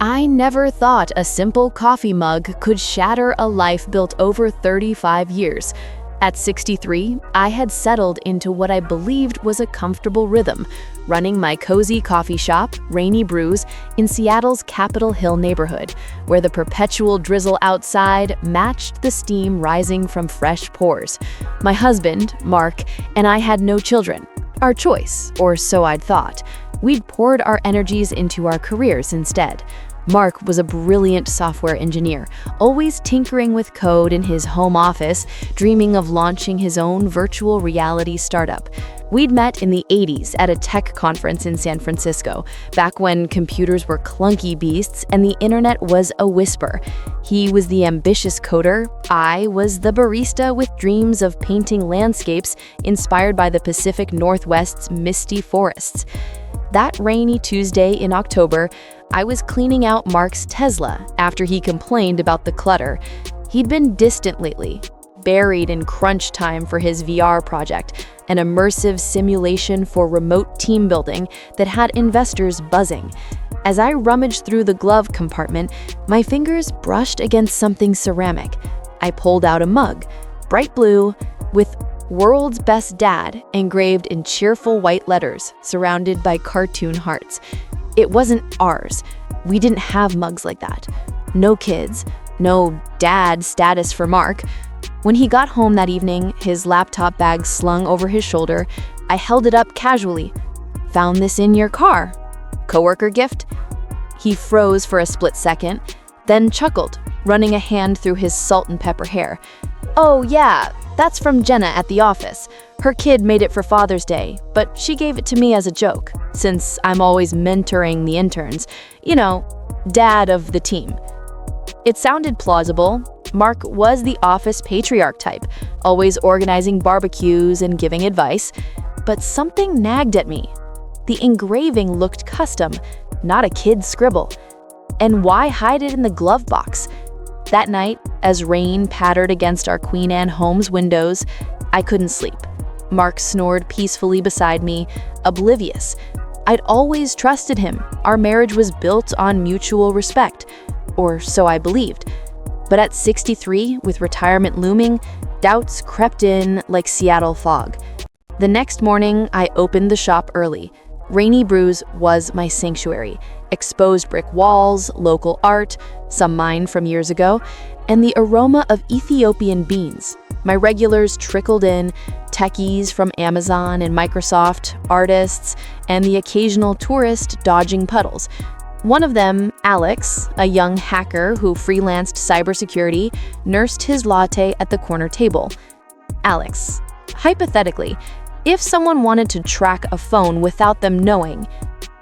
I never thought a simple coffee mug could shatter a life built over 35 years. At 63, I had settled into what I believed was a comfortable rhythm, running my cozy coffee shop, Rainy Brews, in Seattle's Capitol Hill neighborhood, where the perpetual drizzle outside matched the steam rising from fresh pores. My husband, Mark, and I had no children. Our choice, or so I'd thought. We'd poured our energies into our careers instead. Mark was a brilliant software engineer, always tinkering with code in his home office, dreaming of launching his own virtual reality startup. We'd met in the 80s at a tech conference in San Francisco, back when computers were clunky beasts and the internet was a whisper. He was the ambitious coder, I was the barista with dreams of painting landscapes inspired by the Pacific Northwest's misty forests. That rainy Tuesday in October, I was cleaning out Mark's Tesla after he complained about the clutter. He'd been distant lately, buried in crunch time for his VR project, an immersive simulation for remote team building that had investors buzzing. As I rummaged through the glove compartment, my fingers brushed against something ceramic. I pulled out a mug, bright blue, with "World's Best Dad" engraved in cheerful white letters, surrounded by cartoon hearts. It wasn't ours. We didn't have mugs like that. No kids, no dad status for Mark. When he got home that evening, his laptop bag slung over his shoulder, I held it up casually. "Found this in your car. Coworker gift?" He froze for a split second, then chuckled, running a hand through his salt and pepper hair. "Oh yeah, that's from Jenna at the office. Her kid made it for Father's Day, but she gave it to me as a joke, since I'm always mentoring the interns. You know, dad of the team." It sounded plausible. Mark was the office patriarch type, always organizing barbecues and giving advice. But something nagged at me. The engraving looked custom, not a kid's scribble. And why hide it in the glove box? That night, as rain pattered against our Queen Anne home's windows, I couldn't sleep. Mark snored peacefully beside me, oblivious. I'd always trusted him. Our marriage was built on mutual respect, or so I believed. But at 63, with retirement looming, doubts crept in like Seattle fog. The next morning, I opened the shop early. Rainy Brews was my sanctuary. Exposed brick walls, local art, some mine from years ago, and the aroma of Ethiopian beans. My regulars trickled in, techies from Amazon and Microsoft, artists, and the occasional tourist dodging puddles. One of them, Alex, a young hacker who freelanced cybersecurity, nursed his latte at the corner table. Alex, hypothetically, if someone wanted to track a phone without them knowing,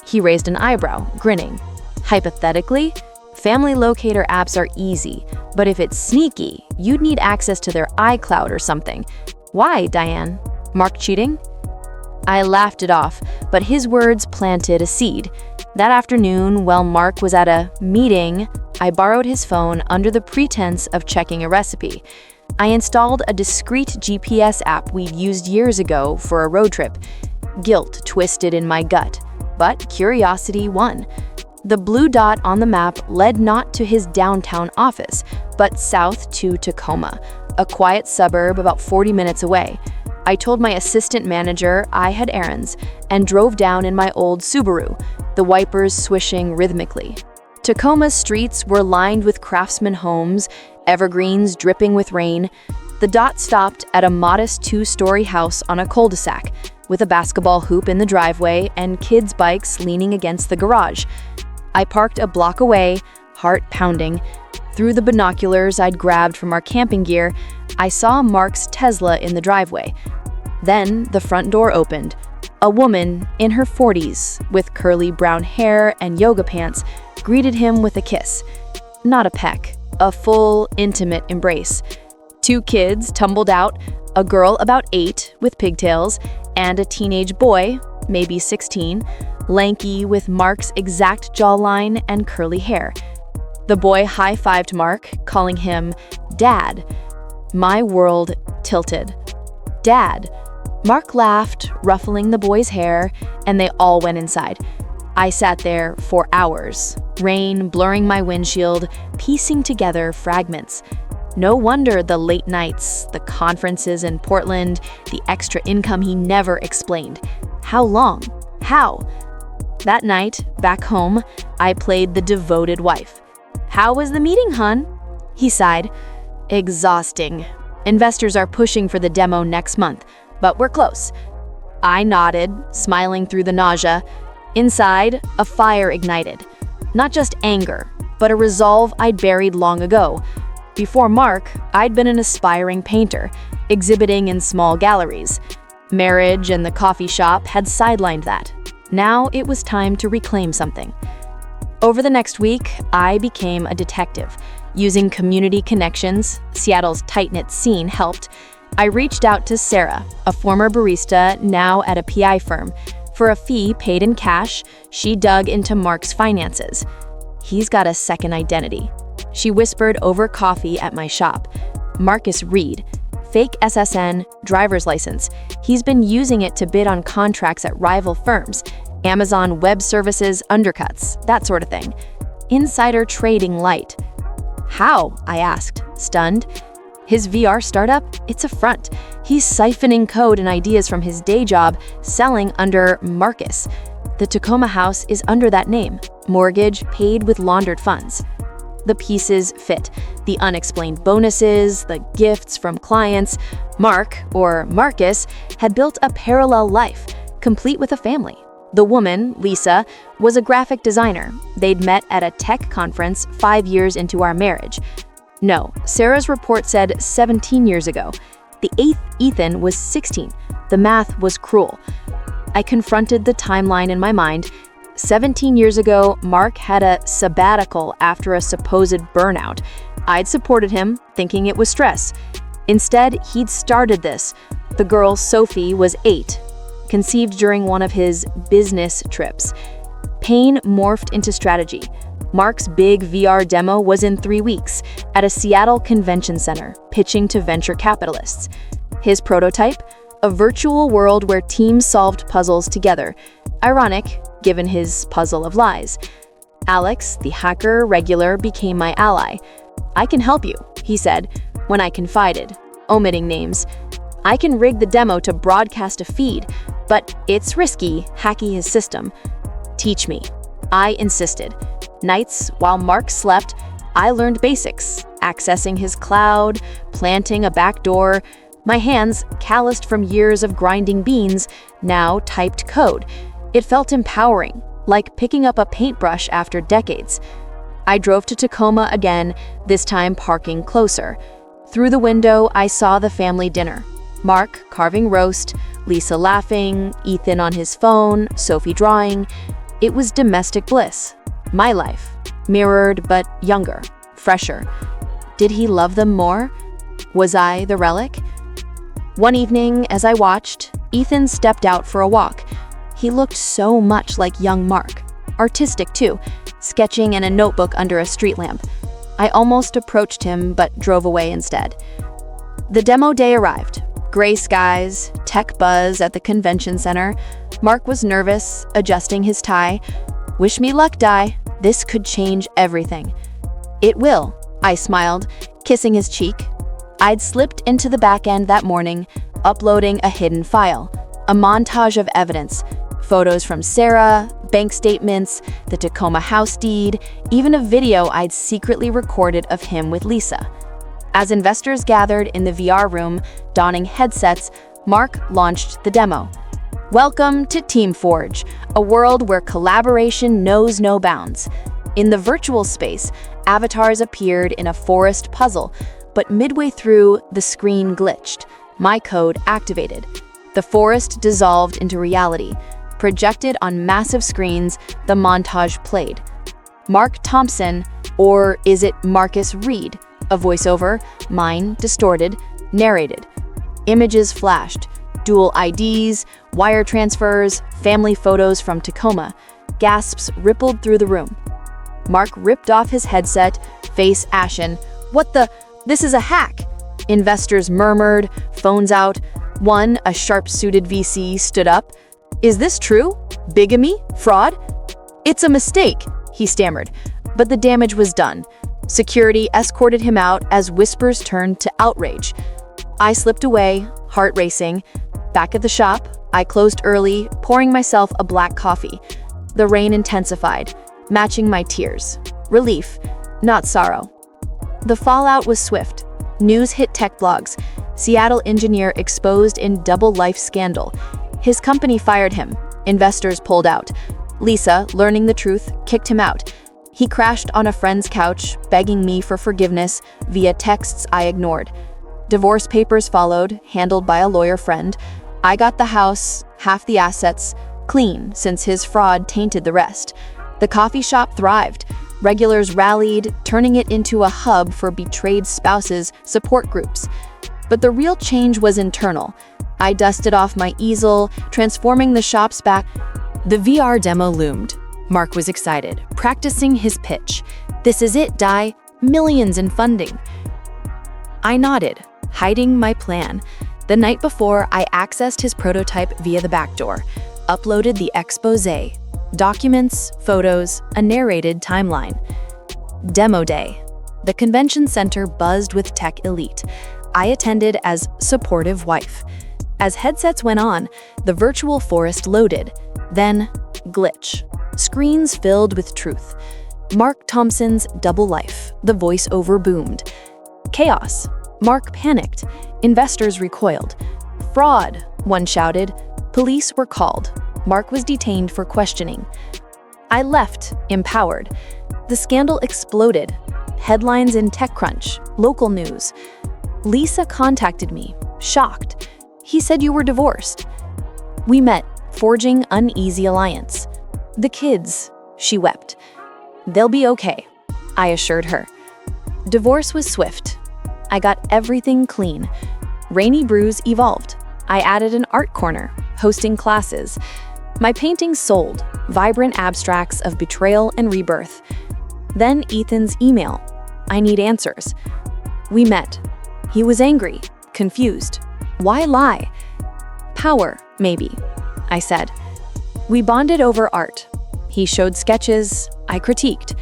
he raised an eyebrow, grinning. Hypothetically, family locator apps are easy, but if it's sneaky, you'd need access to their iCloud or something. Why, Diane? Mark cheating? I laughed it off, but his words planted a seed. That afternoon, while Mark was at a meeting, I borrowed his phone under the pretense of checking a recipe. I installed a discreet GPS app we'd used years ago for a road trip. Guilt twisted in my gut, but curiosity won. The blue dot on the map led not to his downtown office, but south to Tacoma, a quiet suburb about 40 minutes away. I told my assistant manager I had errands and drove down in my old Subaru, the wipers swishing rhythmically. Tacoma's streets were lined with craftsman homes, evergreens dripping with rain. The dot stopped at a modest 2-story house on a cul-de-sac, with a basketball hoop in the driveway and kids' bikes leaning against the garage. I parked a block away, heart pounding. Through the binoculars I'd grabbed from our camping gear, I saw Mark's Tesla in the driveway. Then the front door opened. A woman in her 40s, with curly brown hair and yoga pants, greeted him with a kiss. Not a peck, a full, intimate embrace. 2 kids tumbled out, a girl about 8 with pigtails, and a teenage boy, maybe 16, lanky with Mark's exact jawline and curly hair. The boy high-fived Mark, calling him Dad. My world tilted. Dad. Mark laughed, ruffling the boy's hair, and they all went inside. I sat there for hours, rain blurring my windshield, piecing together fragments. No wonder the late nights, the conferences in Portland, the extra income he never explained. How long? How? That night, back home, I played the devoted wife. "How was the meeting, hun?" He sighed. "Exhausting. Investors are pushing for the demo next month, but we're close." I nodded, smiling through the nausea. Inside, a fire ignited. Not just anger, but a resolve I'd buried long ago. Before Mark, I'd been an aspiring painter, exhibiting in small galleries. Marriage and the coffee shop had sidelined that. Now it was time to reclaim something. Over the next week, I became a detective. Using community connections, Seattle's tight-knit scene helped. I reached out to Sarah, a former barista now at a PI firm. For a fee paid in cash, she dug into Mark's finances. "He's got a second identity," she whispered over coffee at my shop. "Marcus Reed. Fake SSN, driver's license. He's been using it to bid on contracts at rival firms. Amazon Web Services, undercuts, that sort of thing. Insider trading light." "How?" I asked, stunned. "His VR startup? It's a front. He's siphoning code and ideas from his day job, selling under Marcus. The Tacoma house is under that name. Mortgage paid with laundered funds." The pieces fit. The unexplained bonuses, the gifts from clients. Mark, or Marcus, had built a parallel life, complete with a family. The woman, Lisa, was a graphic designer. They'd met at a tech conference 5 years into our marriage. No, Sarah's report said 17 years ago. The 8th Ethan was 16. The math was cruel. I confronted the timeline in my mind. 17 years ago, Mark had a sabbatical after a supposed burnout. I'd supported him, thinking it was stress. Instead, he'd started this. The girl, Sophie, was 8, conceived during one of his business trips. Pain morphed into strategy. Mark's big VR demo was in 3 weeks at a Seattle convention center, pitching to venture capitalists. His prototype? A virtual world where teams solved puzzles together. Ironic, given his puzzle of lies. Alex, the hacker regular, became my ally. "I can help you," he said, when I confided, omitting names. "I can rig the demo to broadcast a feed, but it's risky hacking his system." "Teach me." I insisted. Nights, while Mark slept, I learned basics, accessing his cloud, planting a backdoor. My hands, calloused from years of grinding beans, now typed code. It felt empowering, like picking up a paintbrush after decades. I drove to Tacoma again, this time parking closer. Through the window, I saw the family dinner. Mark carving roast, Lisa laughing, Ethan on his phone, Sophie drawing. It was domestic bliss. My life, mirrored but younger, fresher. Did he love them more? Was I the relic? One evening, as I watched, Ethan stepped out for a walk. He looked so much like young Mark. Artistic too, sketching in a notebook under a street lamp. I almost approached him, but drove away instead. The demo day arrived. Gray skies, tech buzz at the convention center. Mark was nervous, adjusting his tie. "Wish me luck, Di. This could change everything." "It will," I smiled, kissing his cheek. I'd slipped into the back end that morning, uploading a hidden file, a montage of evidence, photos from Sarah, bank statements, the Tacoma house deed, even a video I'd secretly recorded of him with Lisa. As investors gathered in the VR room, donning headsets, Mark launched the demo. Welcome to Team Forge, a world where collaboration knows no bounds. In the virtual space, avatars appeared in a forest puzzle, but midway through, the screen glitched. My code activated. The forest dissolved into reality. Projected on massive screens, the montage played. Mark Thompson, or is it Marcus Reed? A voiceover, mine distorted, narrated. Images flashed. Dual IDs, wire transfers, family photos from Tacoma. Gasps rippled through the room. Mark ripped off his headset, face ashen. "What the? This is a hack!" Investors murmured, phones out. One, a sharp-suited VC, stood up. "Is this true? Bigamy? Fraud?" "It's a mistake," he stammered, but the damage was done. Security escorted him out as whispers turned to outrage. I slipped away, heart racing. Back at the shop, I closed early, pouring myself a black coffee. The rain intensified, matching my tears. Relief, not sorrow. The fallout was swift. News hit tech blogs. Seattle engineer exposed in double life scandal. His company fired him. Investors pulled out. Lisa, learning the truth, kicked him out. He crashed on a friend's couch, begging me for forgiveness via texts I ignored. Divorce papers followed, handled by a lawyer friend. I got the house, half the assets, clean since his fraud tainted the rest. The coffee shop thrived. Regulars rallied, turning it into a hub for betrayed spouses' support groups. But the real change was internal. I dusted off my easel, transforming the shop's back. The VR demo loomed. Mark was excited, practicing his pitch. "This is it, Di. Millions in funding." I nodded, hiding my plan. The night before, I accessed his prototype via the back door, uploaded the exposé, documents, photos, a narrated timeline. Demo day. The convention center buzzed with tech elite. I attended as supportive wife. As headsets went on, the virtual forest loaded. Then, glitch. Screens filled with truth. Mark Thompson's double life. The voiceover boomed. Chaos. Mark panicked. Investors recoiled. Fraud, one shouted. Police were called. Mark was detained for questioning. I left, empowered. The scandal exploded. Headlines in TechCrunch, local news. Lisa contacted me, shocked. "He said you were divorced." We met, forging uneasy alliance. "The kids," she wept. "They'll be okay," I assured her. Divorce was swift. I got everything clean. Rainy Brews evolved. I added an art corner, hosting classes. My paintings sold, vibrant abstracts of betrayal and rebirth. Then Ethan's email. "I need answers." We met. He was angry, confused. Why lie? "Power, maybe," I said. We bonded over art. He showed sketches, I critiqued.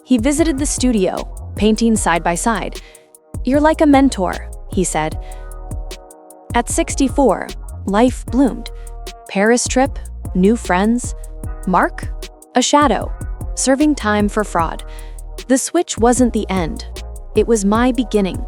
He visited the studio, painting side by side. "You're like a mentor," he said. At 64, life bloomed. Paris trip, new friends. Mark? A shadow, serving time for fraud. The switch wasn't the end. It was my beginning.